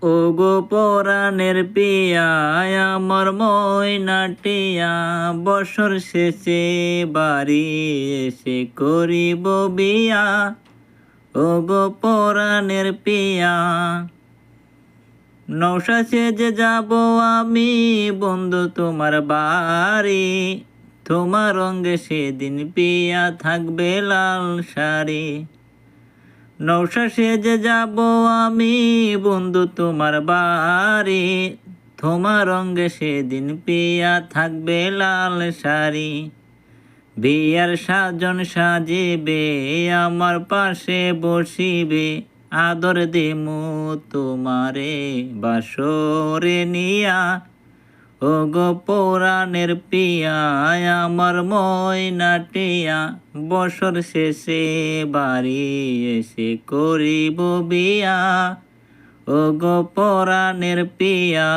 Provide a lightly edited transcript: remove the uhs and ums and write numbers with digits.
ও গো পরাণের পিয়া আমার ময়নাটিয়া, বছর শেষে বাড়ি এসে করিব বিয়া। ও গো পরাণের পিয়া, নৌশা সেজে যাব আমি বন্ধু তোমার বাড়ি, তোমার রঙে সেদিন পিয়া থাকবে লাল শাড়ি। নৌশা সেজে যাব আমি বন্ধু তোমার বাড়ি, তোমার রঙে সেদিন পিয়া থাকবে লাল শাড়ি। বিয়ার সাজন সাজিবে আমার পাশে বসিবে, আদর দিমু তোমারে বাসরে নিয়া। ও গো পরাণের পিয়া আমার ময়নাটিয়া, বছর শেষে বাড়ি এসে করিব বিয়া। ও গো পরাণের পিয়া।